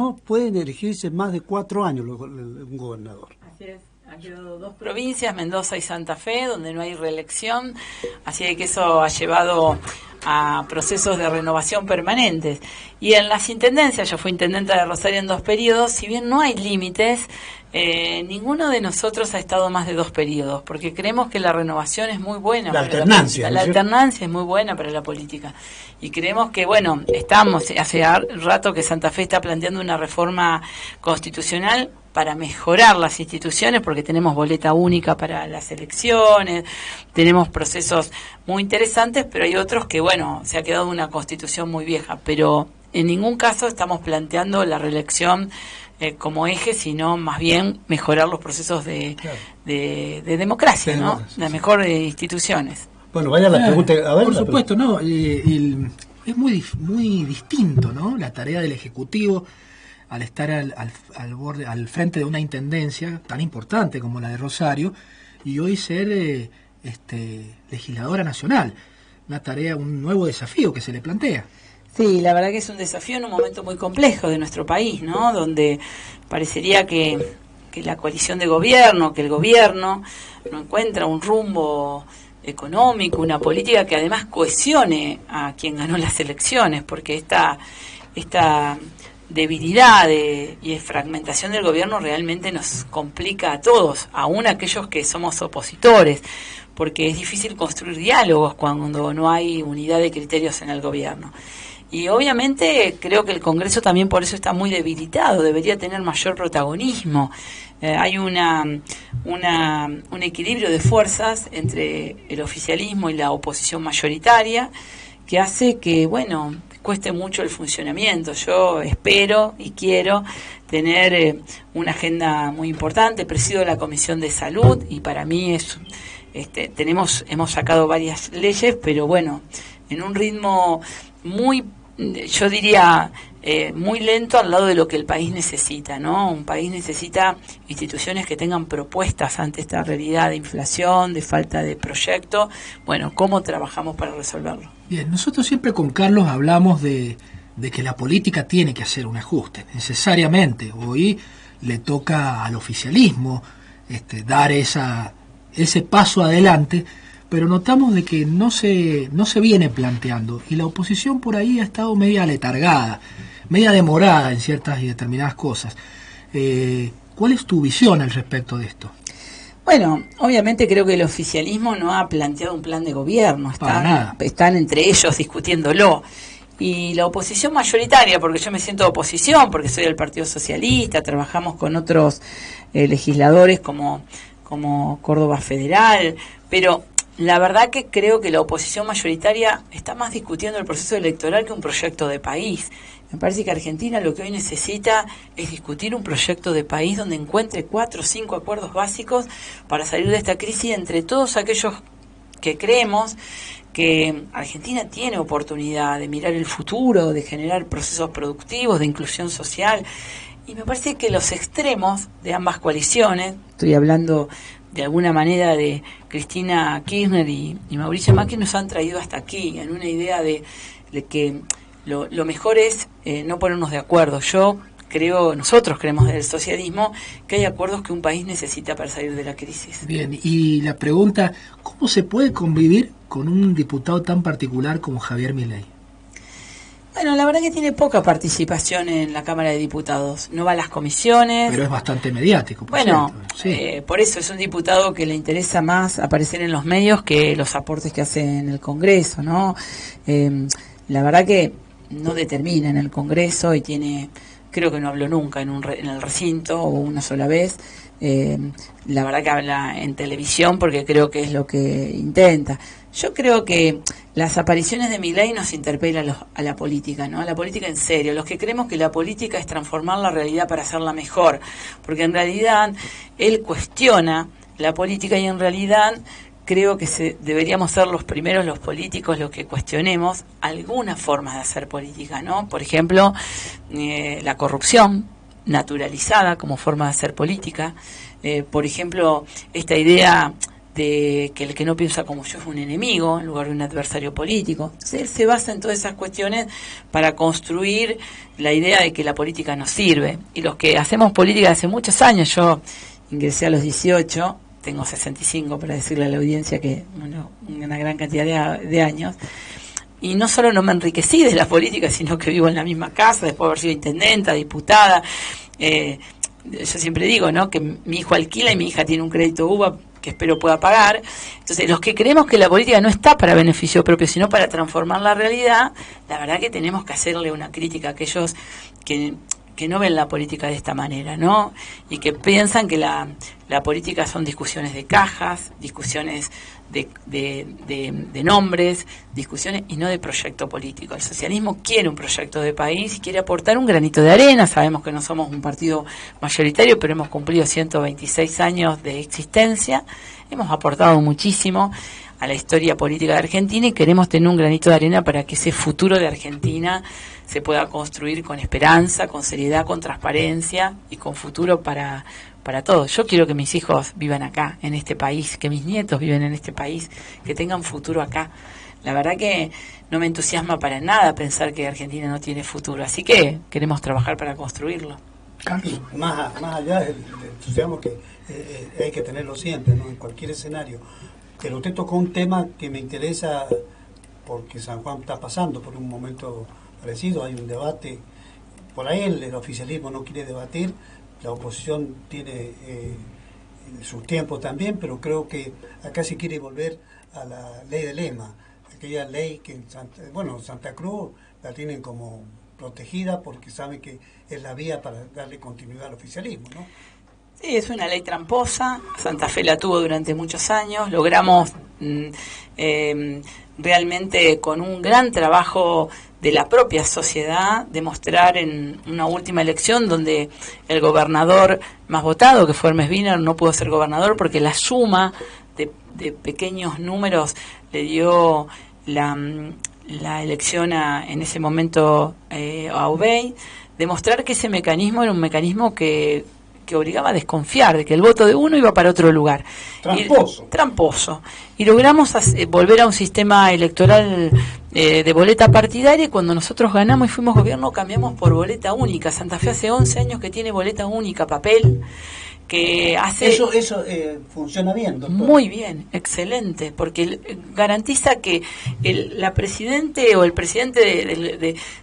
no pueden elegirse más de 4 años un gobernador. Así es. Han quedado 2 provincias, Mendoza y Santa Fe, donde no hay reelección, así que eso ha llevado a procesos de renovación permanentes. Y en las intendencias, yo fui intendenta de Rosario en 2 periodos, si bien no hay límites, ninguno de nosotros ha estado más de 2 periodos, porque creemos que la renovación es muy buena la para alternancia, la alternancia es muy buena para la política. Y creemos que, bueno, hace rato que Santa Fe está planteando una reforma constitucional para mejorar las instituciones, porque tenemos boleta única para las elecciones, tenemos procesos muy interesantes, pero hay otros que, bueno, se ha quedado una constitución muy vieja, pero en ningún caso estamos planteando la reelección como eje, sino más bien mejorar los procesos de democracia, ¿no? De mejor instituciones. Bueno, vaya la pregunta. A ver, por supuesto, no. Es muy distinto, ¿no? La tarea del Ejecutivo al estar al borde, al frente de una intendencia tan importante como la de Rosario, y hoy ser legisladora nacional. Una tarea, un nuevo desafío que se le plantea. Sí, la verdad que es un desafío en un momento muy complejo de nuestro país, ¿no? Donde parecería que la coalición de gobierno, que el gobierno no encuentra un rumbo económico, una política que además cohesione a quien ganó las elecciones, porque esta debilidad y fragmentación del gobierno realmente nos complica a todos, aún a aquellos que somos opositores, porque es difícil construir diálogos cuando no hay unidad de criterios en el gobierno. Y obviamente creo que el Congreso también por eso está muy debilitado, debería tener mayor protagonismo. Hay un equilibrio de fuerzas entre el oficialismo y la oposición mayoritaria que hace que, bueno, cueste mucho el funcionamiento. Yo espero y quiero tener una agenda muy importante. Presido la Comisión de Salud y para mí hemos sacado varias leyes, pero bueno, en un ritmo muy, yo diría, muy lento al lado de lo que el país necesita, ¿no? Un país necesita instituciones que tengan propuestas ante esta realidad de inflación, de falta de proyecto. Bueno, ¿cómo trabajamos para resolverlo? Bien, nosotros siempre con Carlos hablamos de que la política tiene que hacer un ajuste, necesariamente. Hoy le toca al oficialismo dar ese paso adelante, pero notamos de que no se viene planteando, y la oposición por ahí ha estado media letargada, media demorada en ciertas y determinadas cosas. ¿Cuál es tu visión al respecto de esto? Bueno, obviamente creo que el oficialismo no ha planteado un plan de gobierno, están entre ellos discutiéndolo. Y la oposición mayoritaria, porque yo me siento oposición, porque soy del Partido Socialista, trabajamos con otros legisladores como Córdoba Federal, pero la verdad que creo que la oposición mayoritaria está más discutiendo el proceso electoral que un proyecto de país. Me parece que Argentina lo que hoy necesita es discutir un proyecto de país donde encuentre 4 o 5 acuerdos básicos para salir de esta crisis entre todos aquellos que creemos que Argentina tiene oportunidad de mirar el futuro, de generar procesos productivos, de inclusión social. Y me parece que los extremos de ambas coaliciones, estoy hablando de alguna manera de Cristina Kirchner y Mauricio Macri, nos han traído hasta aquí, en una idea de que lo mejor es no ponernos de acuerdo. Nosotros creemos del socialismo que hay acuerdos que un país necesita para salir de la crisis. Bien, y la pregunta, ¿cómo se puede convivir con un diputado tan particular como Javier Milei? Bueno, la verdad que tiene poca participación en la Cámara de Diputados. No va a las comisiones. Pero es bastante mediático. Por eso es un diputado que le interesa más aparecer en los medios que los aportes que hace en el Congreso, ¿no? La verdad que no determina en el Congreso y creo que no habló nunca en el recinto o una sola vez. La verdad que habla en televisión porque creo que es lo que intenta. Yo creo que las apariciones de Milei nos interpelan a la política, ¿no? A la política en serio, los que creemos que la política es transformar la realidad para hacerla mejor, porque en realidad él cuestiona la política y en realidad creo que deberíamos ser los primeros, los políticos, los que cuestionemos algunas formas de hacer política, ¿no? Por ejemplo, la corrupción naturalizada como forma de hacer política, por ejemplo, esta idea de que el que no piensa como yo es un enemigo en lugar de un adversario político. Entonces, él se basa en todas esas cuestiones para construir la idea de que la política no sirve. Y los que hacemos política hace muchos años, yo ingresé a los 18, tengo 65 para decirle a la audiencia que una gran cantidad de años, y no solo no me enriquecí de la política, sino que vivo en la misma casa, después de haber sido intendenta, diputada. Yo siempre digo, ¿no?, que mi hijo alquila y mi hija tiene un crédito UBA que espero pueda pagar. Entonces, los que creemos que la política no está para beneficio propio, sino para transformar la realidad, la verdad que tenemos que hacerle una crítica a aquellos que no ven la política de esta manera, ¿no? Y que piensan que la política son discusiones de cajas, discusiones de nombres, discusiones y no de proyecto político. El socialismo quiere un proyecto de país y quiere aportar un granito de arena. Sabemos que no somos un partido mayoritario, pero hemos cumplido 126 años de existencia. Hemos aportado muchísimo a la historia política de Argentina y queremos tener un granito de arena para que ese futuro de Argentina se pueda construir con esperanza, con seriedad, con transparencia y con futuro para todos. Yo quiero que mis hijos vivan acá, en este país, que mis nietos viven en este país, que tengan futuro acá. La verdad que no me entusiasma para nada pensar que Argentina no tiene futuro, así que queremos trabajar para construirlo. Más allá del entusiasmo que hay que tenerlo siempre, ¿no?, en cualquier escenario. Pero usted tocó un tema que me interesa porque San Juan está pasando por un momento parecido, hay un debate. Por ahí el oficialismo no quiere debatir, la oposición tiene sus tiempos también, pero creo que acá se quiere volver a la ley de Lema, aquella ley que en Santa Cruz la tienen como protegida porque saben que es la vía para darle continuidad al oficialismo, ¿no? Sí, es una ley tramposa. Santa Fe la tuvo durante muchos años. Logramos realmente, con un gran trabajo de la propia sociedad, demostrar en una última elección donde el gobernador más votado, que fue Hermes Wiener, no pudo ser gobernador porque la suma de pequeños números le dio la elección en ese momento a Ubey. Demostrar que ese mecanismo era un mecanismo que obligaba a desconfiar de que el voto de uno iba para otro lugar. Tramposo. Y logramos volver a un sistema electoral de boleta partidaria, y cuando nosotros ganamos y fuimos gobierno cambiamos por boleta única. Santa Fe hace 11 años que tiene boleta única, papel, que hace... Eso funciona bien, doctor. Muy bien, excelente, porque garantiza que la presidente o el presidente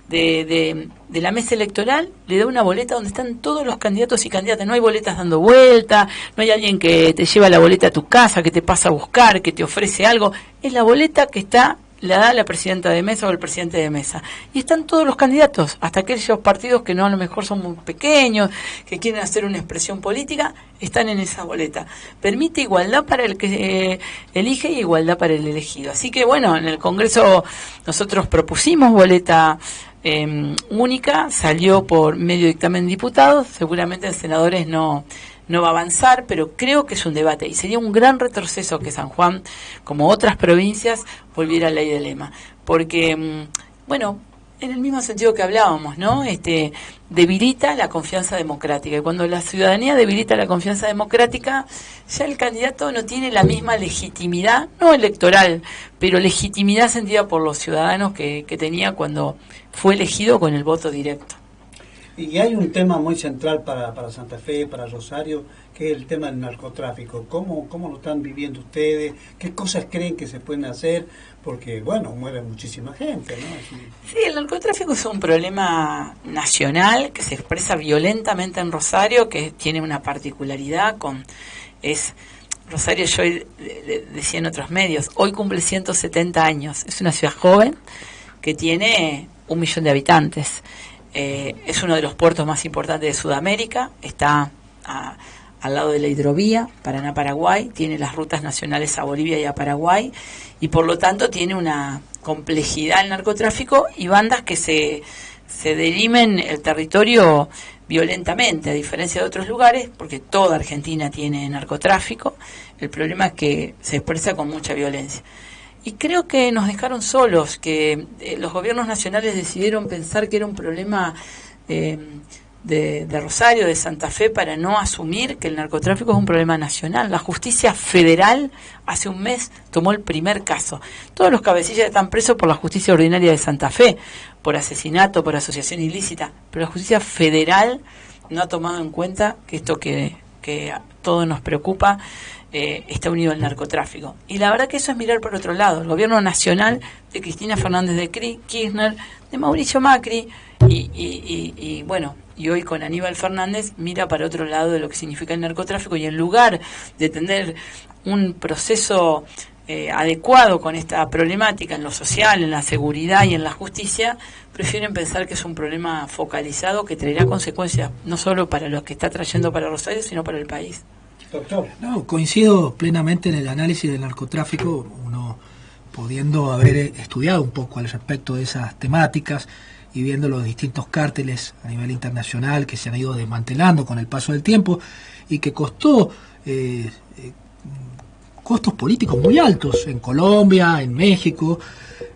de la mesa electoral le da una boleta donde están todos los candidatos y candidatas. No hay boletas dando vuelta, no hay alguien que te lleva la boleta a tu casa, que te pasa a buscar, que te ofrece algo. Es la boleta que la da la presidenta de mesa o el presidente de mesa. Y están todos los candidatos, hasta aquellos partidos que no, a lo mejor son muy pequeños, que quieren hacer una expresión política, están en esa boleta. Permite igualdad para el que elige y igualdad para el elegido. Así que bueno, en el Congreso nosotros propusimos boleta única, salió por medio dictamen de diputados, seguramente en senadores no va a avanzar, pero creo que es un debate y sería un gran retroceso que San Juan, como otras provincias, volviera a la ley de Lema, porque, en el mismo sentido que hablábamos, ¿no? Debilita la confianza democrática, y cuando la ciudadanía debilita la confianza democrática, ya el candidato no tiene la misma legitimidad, no electoral, pero legitimidad sentida por los ciudadanos que tenía cuando fue elegido con el voto directo. Y hay un tema muy central para Santa Fe, para Rosario, que es el tema del narcotráfico. ¿Cómo lo están viviendo ustedes? ¿Qué cosas creen que se pueden hacer? Porque, muere muchísima gente, ¿no? Sí, el narcotráfico es un problema nacional que se expresa violentamente en Rosario, que tiene una particularidad Rosario, yo decía en otros medios, hoy cumple 170 años. Es una ciudad joven que tiene 1 millón de habitantes. Es uno de los puertos más importantes de Sudamérica, está al lado de la hidrovía Paraná-Paraguay, tiene las rutas nacionales a Bolivia y a Paraguay, y por lo tanto tiene una complejidad el narcotráfico y bandas que se dirimen el territorio violentamente, a diferencia de otros lugares, porque toda Argentina tiene narcotráfico. El problema es que se expresa con mucha violencia. Y creo que nos dejaron solos, que los gobiernos nacionales decidieron pensar que era un problema de de Rosario, de Santa Fe, para no asumir que el narcotráfico es un problema nacional. La justicia federal hace un mes tomó el primer caso. Todos los cabecillas están presos por la justicia ordinaria de Santa Fe, por asesinato, por asociación ilícita, pero la justicia federal no ha tomado en cuenta que esto que a todos nos preocupa está unido al narcotráfico. Y la verdad que eso es mirar por otro lado. El gobierno nacional de Cristina Fernández de Kirchner, de Mauricio Macri y bueno, y hoy con Aníbal Fernández mira para otro lado de lo que significa el narcotráfico, y en lugar de tener un proceso adecuado con esta problemática en lo social, en la seguridad y en la justicia, prefieren pensar que es un problema focalizado que traerá consecuencias no solo para lo que está trayendo para Rosario, sino para el país. Doctor. No, coincido plenamente en el análisis del narcotráfico, uno pudiendo haber estudiado un poco al respecto de esas temáticas y viendo los distintos cárteles a nivel internacional que se han ido desmantelando con el paso del tiempo y que costó costos políticos muy altos en Colombia, en México,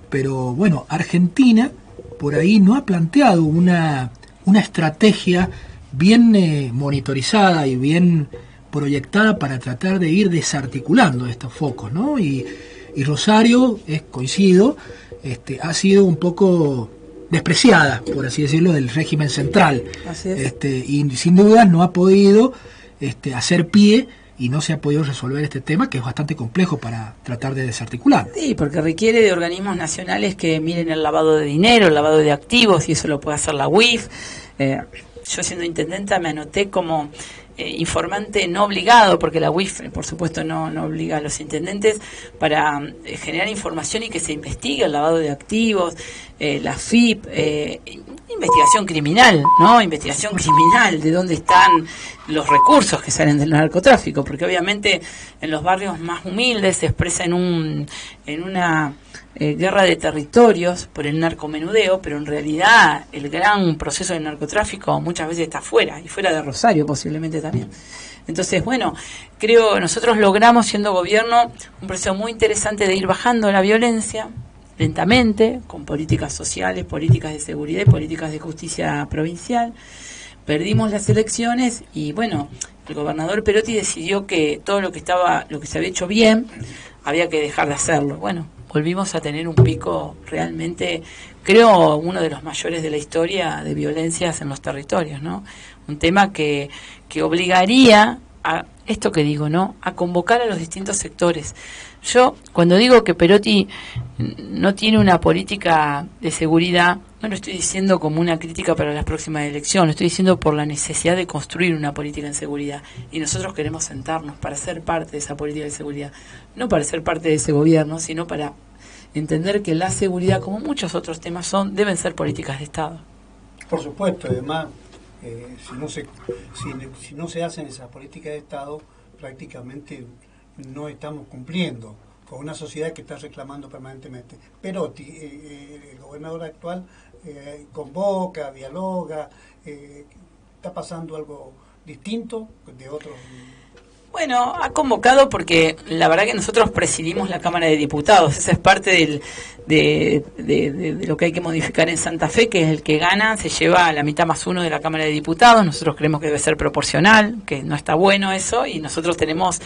pero bueno, Argentina por ahí no ha planteado una estrategia bien monitorizada y bien proyectada para tratar de ir desarticulando estos focos, ¿no? Y Rosario, coincido, ha sido un poco despreciada, por así decirlo, del régimen central. Así es. Y sin duda no ha podido hacer pie y no se ha podido resolver este tema, que es bastante complejo para tratar de desarticular. Sí, porque requiere de organismos nacionales que miren el lavado de dinero, el lavado de activos, y eso lo puede hacer la UIF. Yo siendo intendenta me anoté como informante no obligado, porque la UIF por supuesto no obliga a los intendentes, para generar información y que se investigue el lavado de activos, la FIP, investigación criminal, ¿no? Investigación criminal, de dónde están los recursos que salen del narcotráfico, porque obviamente en los barrios más humildes se expresa en una guerra de territorios por el narcomenudeo, pero en realidad el gran proceso del narcotráfico muchas veces está fuera, y fuera de Rosario posiblemente también. Entonces, bueno, creo nosotros logramos, siendo gobierno, un proceso muy interesante de ir bajando la violencia lentamente, con políticas sociales, políticas de seguridad y políticas de justicia provincial. Perdimos las elecciones y bueno, el gobernador Perotti decidió que todo lo que se había hecho bien había que dejar de hacerlo. Bueno, volvimos a tener un pico realmente, creo, uno de los mayores de la historia de violencias en los territorios, ¿no? Un tema que obligaría a esto que digo, ¿no? A convocar a los distintos sectores. Yo, cuando digo que Perotti no tiene una política de seguridad, no lo estoy diciendo como una crítica para las próximas elecciones, lo estoy diciendo por la necesidad de construir una política en seguridad. Y nosotros queremos sentarnos para ser parte de esa política de seguridad. No para ser parte de ese gobierno, sino para entender que la seguridad, como muchos otros temas deben ser políticas de Estado. Por supuesto, además, si no se hacen esas políticas de Estado, prácticamente no estamos cumpliendo con una sociedad que está reclamando permanentemente. Perotti, el gobernador actual, convoca, dialoga, ¿está pasando algo distinto de otros? Bueno, ha convocado porque la verdad que nosotros presidimos la Cámara de Diputados. Esa es parte de lo que hay que modificar en Santa Fe, que es el que gana, se lleva a la mitad más uno de la Cámara de Diputados. Nosotros creemos que debe ser proporcional, que no está bueno eso, y nosotros tenemos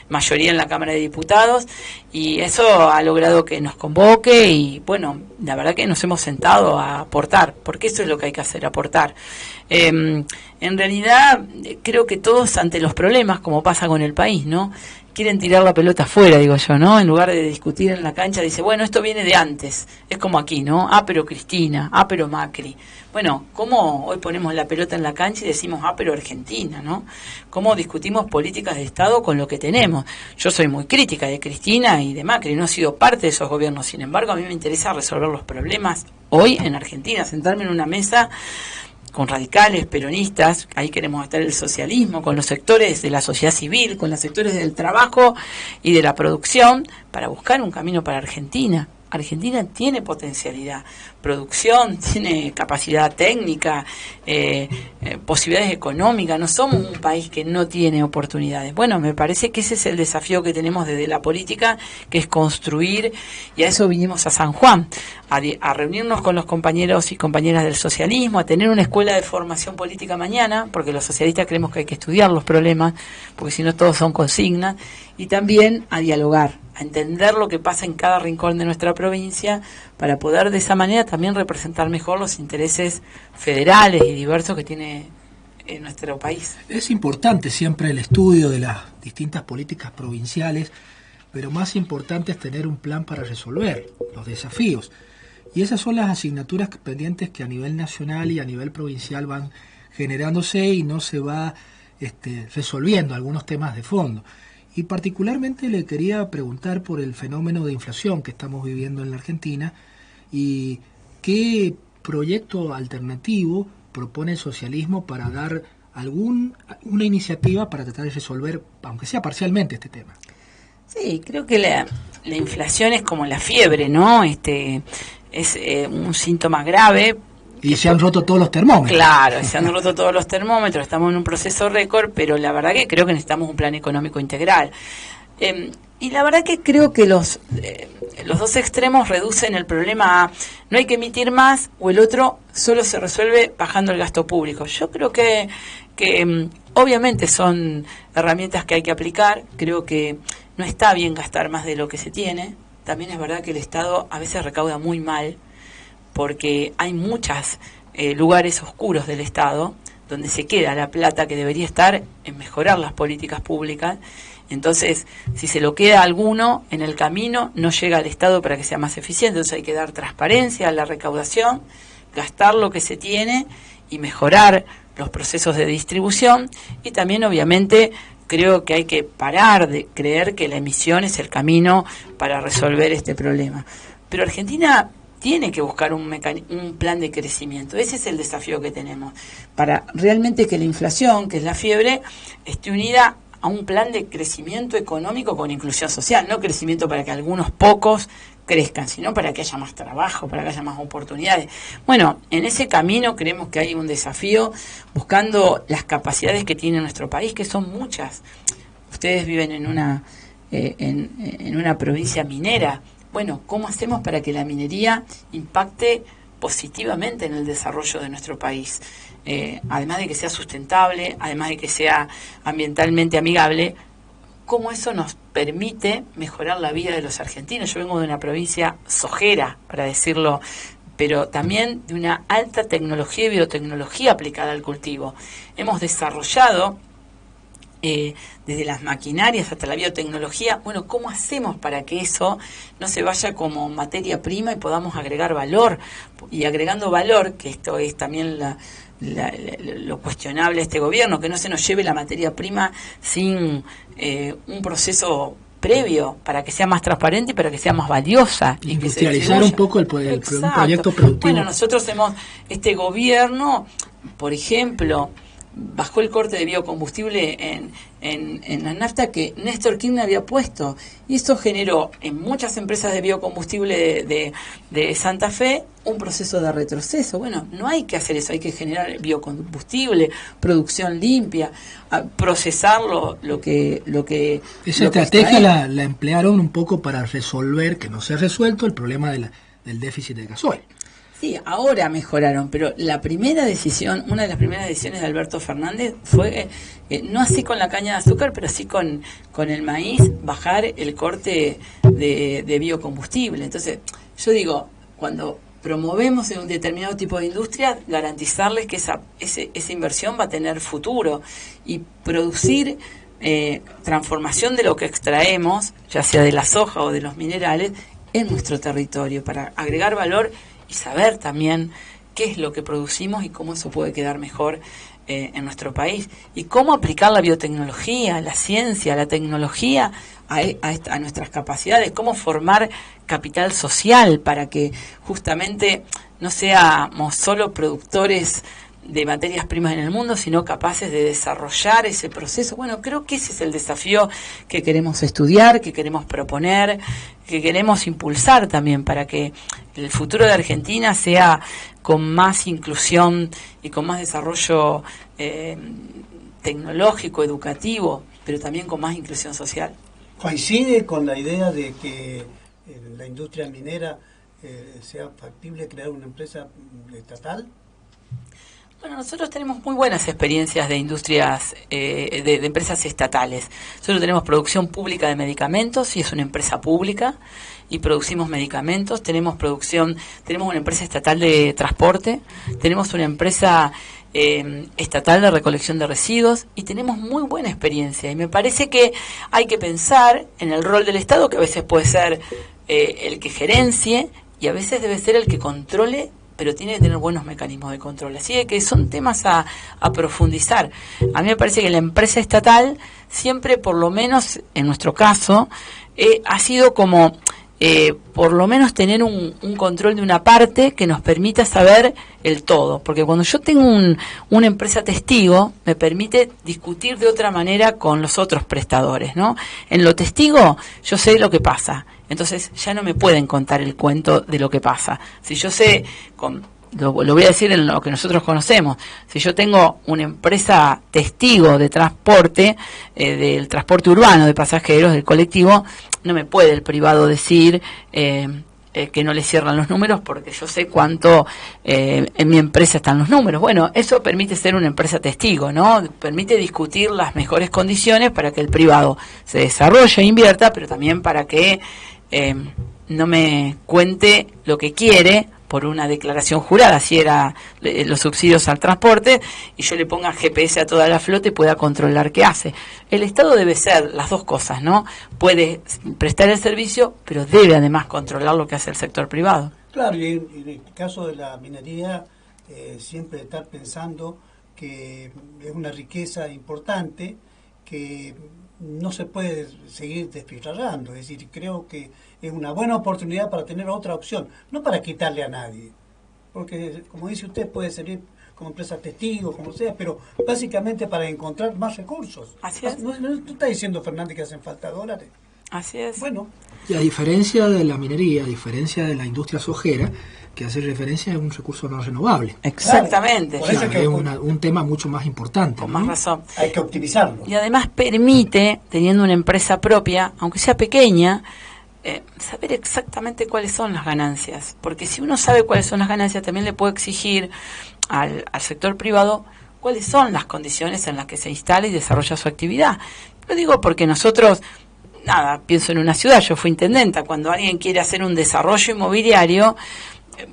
mayoría en la Cámara de Diputados, y eso ha logrado que nos convoque, y bueno, la verdad que nos hemos sentado a aportar, porque eso es lo que hay que hacer, aportar. En realidad, creo que todos ante los problemas, como pasa con el país, ¿no?, quieren tirar la pelota afuera, digo yo, ¿no? En lugar de discutir en la cancha, dice, bueno, esto viene de antes. Es como aquí, ¿no? Pero Cristina, pero Macri. Bueno, ¿cómo hoy ponemos la pelota en la cancha y decimos, pero Argentina, ¿no? ¿Cómo discutimos políticas de Estado con lo que tenemos? Yo soy muy crítica de Cristina y de Macri, no he sido parte de esos gobiernos. Sin embargo, a mí me interesa resolver los problemas hoy en Argentina, sentarme en una mesa con radicales, peronistas, ahí queremos estar el socialismo, con los sectores de la sociedad civil, con los sectores del trabajo y de la producción, para buscar un camino para Argentina. Argentina tiene potencialidad producción, tiene capacidad técnica, posibilidades económicas. No somos un país que no tiene oportunidades. Bueno, me parece que ese es el desafío que tenemos desde la política, que es construir, y a eso vinimos a San Juan, a reunirnos con los compañeros y compañeras del socialismo, a tener una escuela de formación política mañana, porque los socialistas creemos que hay que estudiar los problemas, porque si no todos son consignas, y también a dialogar, a entender lo que pasa en cada rincón de nuestra provincia, para poder de esa manera también representar mejor los intereses federales y diversos que tiene nuestro país. Es importante siempre el estudio de las distintas políticas provinciales, pero más importante es tener un plan para resolver los desafíos. Y esas son las asignaturas pendientes que a nivel nacional y a nivel provincial van generándose y no se va resolviendo algunos temas de fondo. Y particularmente le quería preguntar por el fenómeno de inflación que estamos viviendo en la Argentina y qué proyecto alternativo propone el socialismo para dar una iniciativa para tratar de resolver, aunque sea parcialmente, este tema. Sí, creo que la inflación es como la fiebre, ¿no? Es un síntoma grave. Y se han roto todos los termómetros. Claro, se han roto todos los termómetros, estamos en un proceso récord, pero la verdad que creo que necesitamos un plan económico integral. Y la verdad que creo que los dos extremos reducen el problema a no hay que emitir más, o el otro solo se resuelve bajando el gasto público. Yo creo que obviamente son herramientas que hay que aplicar. Creo que no está bien gastar más de lo que se tiene. También es verdad que el Estado a veces recauda muy mal, porque hay muchos lugares oscuros del Estado donde se queda la plata que debería estar en mejorar las políticas públicas. Entonces, si se lo queda a alguno en el camino, no llega al Estado para que sea más eficiente. Entonces hay que dar transparencia a la recaudación, gastar lo que se tiene y mejorar los procesos de distribución. Y también, obviamente, creo que hay que parar de creer que la emisión es el camino para resolver este problema. Pero Argentina tiene que buscar un plan de crecimiento. Ese es el desafío que tenemos, para realmente que la inflación, que es la fiebre, esté unida a un plan de crecimiento económico con inclusión social, no crecimiento para que algunos pocos crezcan, sino para que haya más trabajo, para que haya más oportunidades. Bueno, en ese camino creemos que hay un desafío buscando las capacidades que tiene nuestro país, que son muchas. Ustedes viven en una provincia minera. Bueno, ¿cómo hacemos para que la minería impacte positivamente en el desarrollo de nuestro país? Además de que sea sustentable, además de que sea ambientalmente amigable, ¿cómo eso nos permite mejorar la vida de los argentinos? Yo vengo de una provincia sojera, para decirlo, pero también de una alta tecnología y biotecnología aplicada al cultivo. Hemos desarrollado desde las maquinarias hasta la biotecnología. Bueno, ¿cómo hacemos para que eso no se vaya como materia prima y podamos agregar valor? Y agregando valor, que esto es también lo cuestionable de este gobierno, que no se nos lleve la materia prima sin un proceso previo para que sea más transparente y para que sea más valiosa. Industrializar un poco el proyecto productivo. Bueno, nosotros este gobierno, por ejemplo, bajó el corte de biocombustible en la nafta que Néstor Kirchner había puesto, y esto generó en muchas empresas de biocombustible de Santa Fe un proceso de retroceso. Bueno, no hay que hacer eso, hay que generar biocombustible, producción limpia, procesar lo que esa estrategia la emplearon un poco para resolver, que no se ha resuelto, el problema del déficit de gasoil. Sí, ahora mejoraron, pero una de las primeras decisiones de Alberto Fernández fue, no así con la caña de azúcar, pero sí con el maíz, bajar el corte de biocombustible. Entonces, yo digo, cuando promovemos en un determinado tipo de industria, garantizarles que esa inversión va a tener futuro y producir transformación de lo que extraemos, ya sea de la soja o de los minerales, en nuestro territorio, para agregar valor y saber también qué es lo que producimos y cómo eso puede quedar mejor en nuestro país. Y cómo aplicar la biotecnología, la ciencia, la tecnología a nuestras capacidades, cómo formar capital social para que justamente no seamos solo productores de materias primas en el mundo, sino capaces de desarrollar ese proceso. Bueno, creo que ese es el desafío que queremos estudiar, que queremos proponer, que queremos impulsar también para que el futuro de Argentina sea con más inclusión y con más desarrollo tecnológico, educativo, pero también con más inclusión social. ¿Coincide con la idea de que la industria minera sea factible crear una empresa estatal? Bueno, nosotros tenemos muy buenas experiencias de industrias, de empresas estatales. Nosotros tenemos producción pública de medicamentos y es una empresa pública y producimos medicamentos. Tenemos una empresa estatal de transporte, tenemos una empresa estatal de recolección de residuos y tenemos muy buena experiencia. Y me parece que hay que pensar en el rol del Estado, que a veces puede ser el que gerencie y a veces debe ser el que controle, pero tiene que tener buenos mecanismos de control. Así que son temas a profundizar. A mí me parece que la empresa estatal siempre, por lo menos en nuestro caso, ha sido como por lo menos tener un control de una parte que nos permita saber el todo. Porque cuando yo tengo una empresa testigo, me permite discutir de otra manera con los otros prestadores, ¿no? En lo testigo, yo sé lo que pasa. Entonces ya no me pueden contar el cuento de lo que pasa. Si yo sé, lo voy a decir en lo que nosotros conocemos, si yo tengo una empresa testigo de transporte, del transporte urbano de pasajeros, del colectivo, no me puede el privado decir que no le cierran los números porque yo sé cuánto en mi empresa están los números. Bueno, eso permite ser una empresa testigo, ¿no? Permite discutir las mejores condiciones para que el privado se desarrolle e invierta, pero también para que no me cuente lo que quiere por una declaración jurada, si era los subsidios al transporte, y yo le ponga GPS a toda la flota y pueda controlar qué hace. El Estado debe ser las dos cosas, ¿no? Puede prestar el servicio, pero debe además controlar lo que hace el sector privado. Claro, y en el caso de la minería, siempre estar pensando que es una riqueza importante que no se puede seguir despilfarrando. Es decir, creo que es una buena oportunidad para tener otra opción, no para quitarle a nadie, porque como dice usted, puede servir como empresa testigo, como sea, pero básicamente para encontrar más recursos. Así es. ¿No está diciendo, Fernández, que hacen falta dólares? Así es. Bueno. Y a diferencia de la minería, a diferencia de la industria sojera, que hace referencia a un recurso no renovable. Exactamente. Claro, o sea, es un tema mucho más importante. Con ¿no? más razón. Hay que optimizarlo. Y además permite, teniendo una empresa propia, aunque sea pequeña, saber exactamente cuáles son las ganancias. Porque si uno sabe cuáles son las ganancias, también le puede exigir al sector privado cuáles son las condiciones en las que se instala y desarrolla su actividad. Lo digo porque nosotros, pienso en una ciudad, yo fui intendenta, cuando alguien quiere hacer un desarrollo inmobiliario,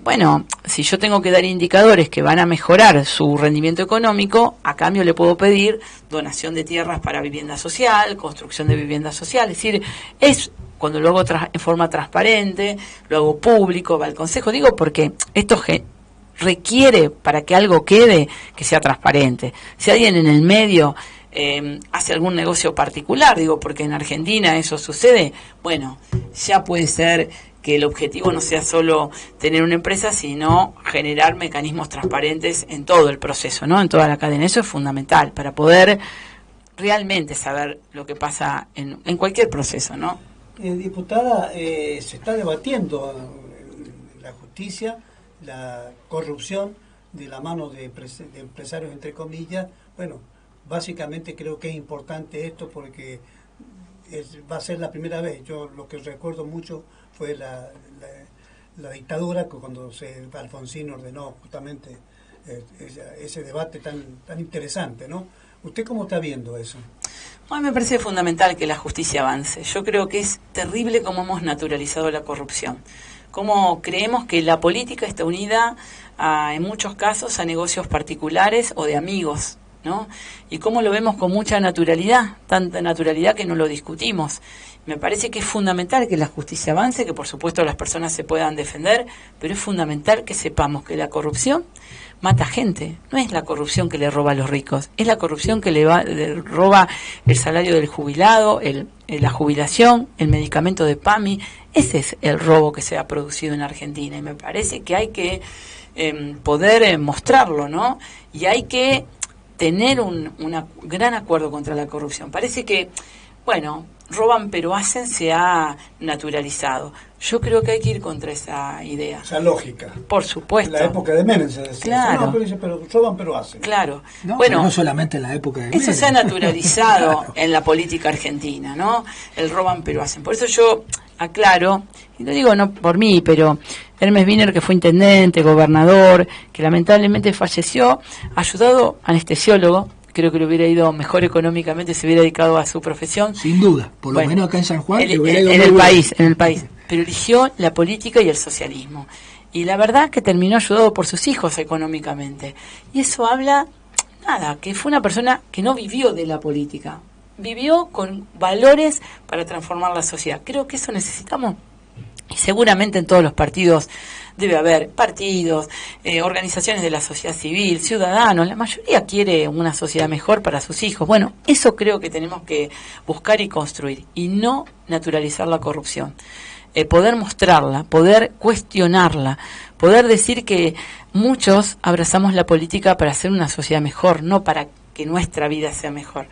bueno, si yo tengo que dar indicadores que van a mejorar su rendimiento económico, a cambio le puedo pedir donación de tierras para vivienda social, construcción de vivienda social. Es decir, es cuando lo hago en forma transparente, lo hago público, va al consejo. Digo porque esto requiere, para que algo quede, que sea transparente. Si alguien en el medio hace algún negocio particular, digo porque en Argentina eso sucede, bueno, ya puede ser que el objetivo no sea solo tener una empresa, sino generar mecanismos transparentes en todo el proceso, ¿no? En toda la cadena. Eso es fundamental para poder realmente saber lo que pasa en cualquier proceso, ¿no? Diputada, se está debatiendo en la justicia la corrupción de la mano de empresarios, entre comillas. Bueno, básicamente creo que es importante esto porque va a ser la primera vez. Yo lo que recuerdo mucho fue la dictadura, cuando Alfonsín ordenó justamente ese debate tan interesante, ¿no? ¿Usted cómo está viendo eso? A mí me parece fundamental que la justicia avance. Yo creo que es terrible cómo hemos naturalizado la corrupción. Cómo creemos que la política está unida en muchos casos a negocios particulares o de amigos, ¿no? Y cómo lo vemos con mucha naturalidad, tanta naturalidad que no lo discutimos. Me parece que es fundamental que la justicia avance, que por supuesto las personas se puedan defender, pero es fundamental que sepamos que la corrupción mata gente. No es la corrupción que le roba a los ricos, es la corrupción que le roba el salario del jubilado, la jubilación, el medicamento de PAMI. Ese es el robo que se ha producido en Argentina y me parece que hay que poder mostrarlo, ¿no? Y hay que tener un gran acuerdo contra la corrupción. Parece que, bueno, roban pero hacen se ha naturalizado. Yo creo que hay que ir contra esa idea. Esa lógica. Por supuesto. En la época de Menem se decía. Claro. No, pero roban pero hacen. Claro. No, bueno, no solamente en la época de Menem. Eso se ha naturalizado en la política argentina, ¿no? El roban pero hacen. Por eso yo aclaro, y lo digo no por mí, pero Hermes Wiener, que fue intendente, gobernador, que lamentablemente falleció, ayudado anestesiólogo. Creo que le hubiera ido mejor económicamente si hubiera dedicado a su profesión. Sin duda, por lo menos acá en San Juan. En el país. Pero eligió la política y el socialismo. Y la verdad que terminó ayudado por sus hijos económicamente. Y eso habla, que fue una persona que no vivió de la política. Vivió con valores para transformar la sociedad. Creo que eso necesitamos. Y seguramente en todos los partidos debe haber partidos, organizaciones de la sociedad civil, ciudadanos. La mayoría quiere una sociedad mejor para sus hijos. Bueno, eso creo que tenemos que buscar y construir y no naturalizar la corrupción. Poder mostrarla, poder cuestionarla, poder decir que muchos abrazamos la política para hacer una sociedad mejor, no para que nuestra vida sea mejor.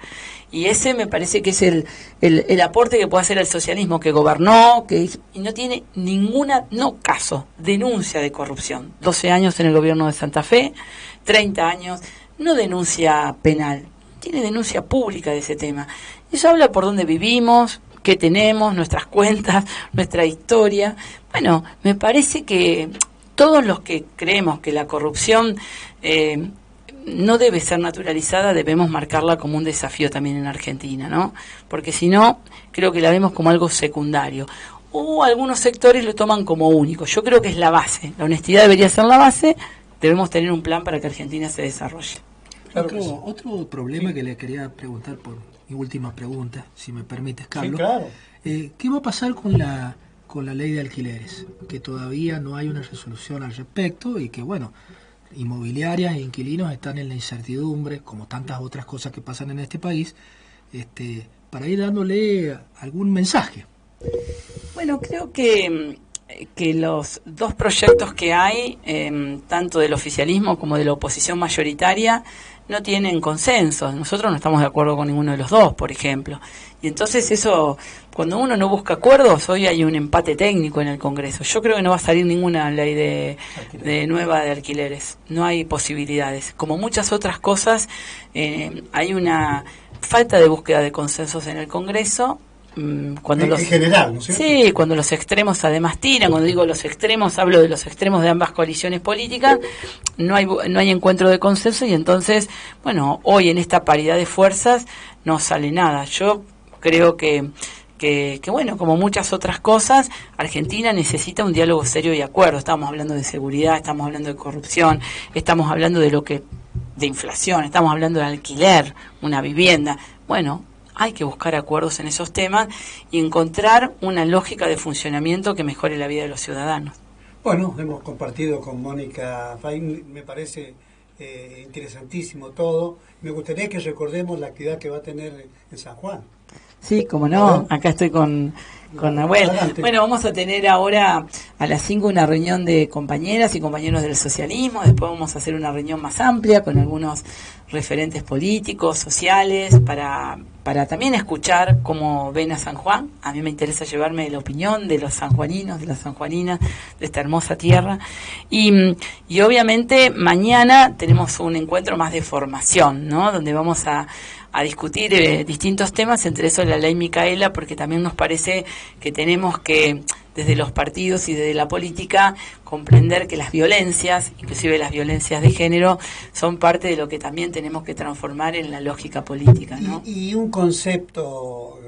Y ese me parece que es el aporte que puede hacer el socialismo, que gobernó, y no tiene denuncia de corrupción. 12 años en el gobierno de Santa Fe, 30 años, no denuncia penal, tiene denuncia pública de ese tema. Eso habla por dónde vivimos, qué tenemos, nuestras cuentas, nuestra historia. Bueno, me parece que todos los que creemos que la corrupción no debe ser naturalizada, debemos marcarla como un desafío también en Argentina, ¿no? Porque si no, creo que la vemos como algo secundario. O algunos sectores lo toman como único. Yo creo que es la base. La honestidad debería ser la base. Debemos tener un plan para que Argentina se desarrolle. Claro, otro problema que le quería preguntar por mi última pregunta, si me permites, Carlos. Sí, claro. ¿Qué va a pasar con la ley de alquileres? Que todavía no hay una resolución al respecto y que, bueno, inmobiliarias e inquilinos están en la incertidumbre, como tantas otras cosas que pasan en este país, para ir dándole algún mensaje. Bueno, creo que los dos proyectos que hay, tanto del oficialismo como de la oposición mayoritaria, no tienen consenso. Nosotros no estamos de acuerdo con ninguno de los dos, por ejemplo. Y entonces eso, cuando uno no busca acuerdos, hoy hay un empate técnico en el Congreso. Yo creo que no va a salir ninguna ley de nueva de alquileres. No hay posibilidades. Como muchas otras cosas, hay una falta de búsqueda de consensos en el Congreso. Cuando en general, ¿no es cierto? Sí, cuando los extremos además tiran. Cuando digo los extremos, hablo de los extremos de ambas coaliciones políticas. No hay encuentro de consenso y entonces, bueno, hoy en esta paridad de fuerzas no sale nada. Yo creo que bueno, como muchas otras cosas, Argentina necesita un diálogo serio y acuerdo. Estamos hablando de seguridad, estamos hablando de corrupción, estamos hablando de inflación, estamos hablando de alquiler, una vivienda. Bueno, hay que buscar acuerdos en esos temas y encontrar una lógica de funcionamiento que mejore la vida de los ciudadanos. Bueno, hemos compartido con Mónica Fain, me parece interesantísimo todo. Me gustaría que recordemos la actividad que va a tener en San Juan. Sí, como no, acá estoy con Nahuel. Bueno, vamos a tener ahora a las 5 una reunión de compañeras y compañeros del socialismo, después vamos a hacer una reunión más amplia con algunos referentes políticos, sociales, para también escuchar cómo ven a San Juan. A mí me interesa llevarme la opinión de los sanjuaninos, de las sanjuaninas, de esta hermosa tierra. Y obviamente mañana tenemos un encuentro más de formación, ¿no? Donde vamos a discutir distintos temas, entre eso la ley Micaela, porque también nos parece que tenemos que, desde los partidos y desde la política, comprender que las violencias, inclusive las violencias de género, son parte de lo que también tenemos que transformar en la lógica política, ¿no? Y un concepto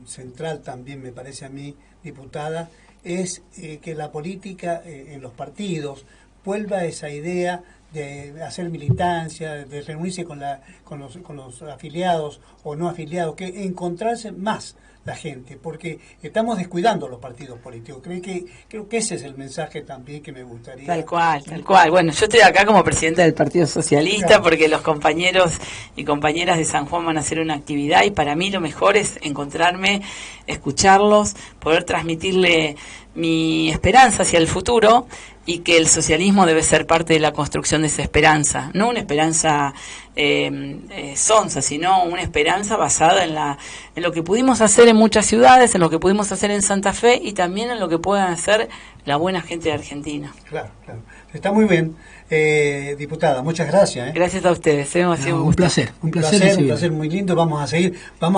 central también, me parece a mí, diputada, es que la política en los partidos vuelva a esa idea de hacer militancia, de reunirse con los afiliados o no afiliados, que encontrarse más la gente, porque estamos descuidando los partidos políticos. Creo que ese es el mensaje también que me gustaría. Tal cual. Bueno, yo estoy acá como presidenta del Partido Socialista, claro, porque los compañeros y compañeras de San Juan van a hacer una actividad y para mí lo mejor es encontrarme, escucharlos, poder transmitirle mi esperanza hacia el futuro y que el socialismo debe ser parte de la construcción de esa esperanza, no una esperanza sonsa, sino una esperanza basada en lo que pudimos hacer en muchas ciudades, en lo que pudimos hacer en Santa Fe y también en lo que puedan hacer la buena gente de Argentina. Claro, claro. Está muy bien, diputada, muchas gracias. Gracias a ustedes, ha sido un placer muy lindo. Vamos a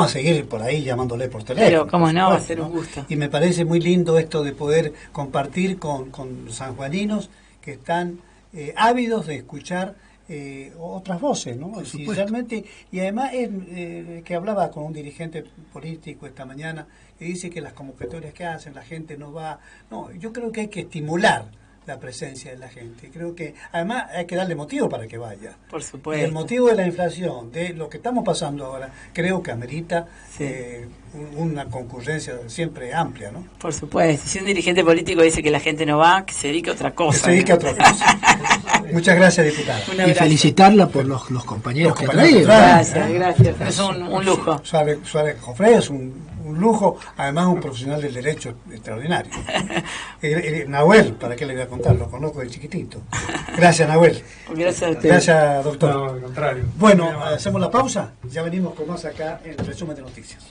seguir por ahí llamándole por teléfono. Pero cómo no, va a ser un gusto. Y me parece muy lindo esto de poder compartir con sanjuaninos que están ávidos de escuchar otras voces, ¿no? Realmente, y además que hablaba con un dirigente político esta mañana y dice que las convocatorias que hacen la gente no va. No, yo creo que hay que estimular la presencia de la gente. Creo que además hay que darle motivo para que vaya. Por supuesto. Y el motivo de la inflación, de lo que estamos pasando ahora, creo que amerita una concurrencia siempre amplia, ¿no? Por supuesto. Si un dirigente político dice que la gente no va, que se dedique a otra cosa. Que se dedique a otra cosa. Muchas gracias, diputada. Y felicitarla por los compañeros que ha traído. Gracias. Es un lujo. Suárez Jofré es un lujo, además un profesional del derecho extraordinario. Nahuel, ¿para qué le voy a contar? Lo conozco de chiquitito. Gracias, Nahuel. Gracias a usted. Gracias, doctor. No, al contrario. Bueno, hacemos la pausa. Ya venimos con más acá en el resumen de noticias.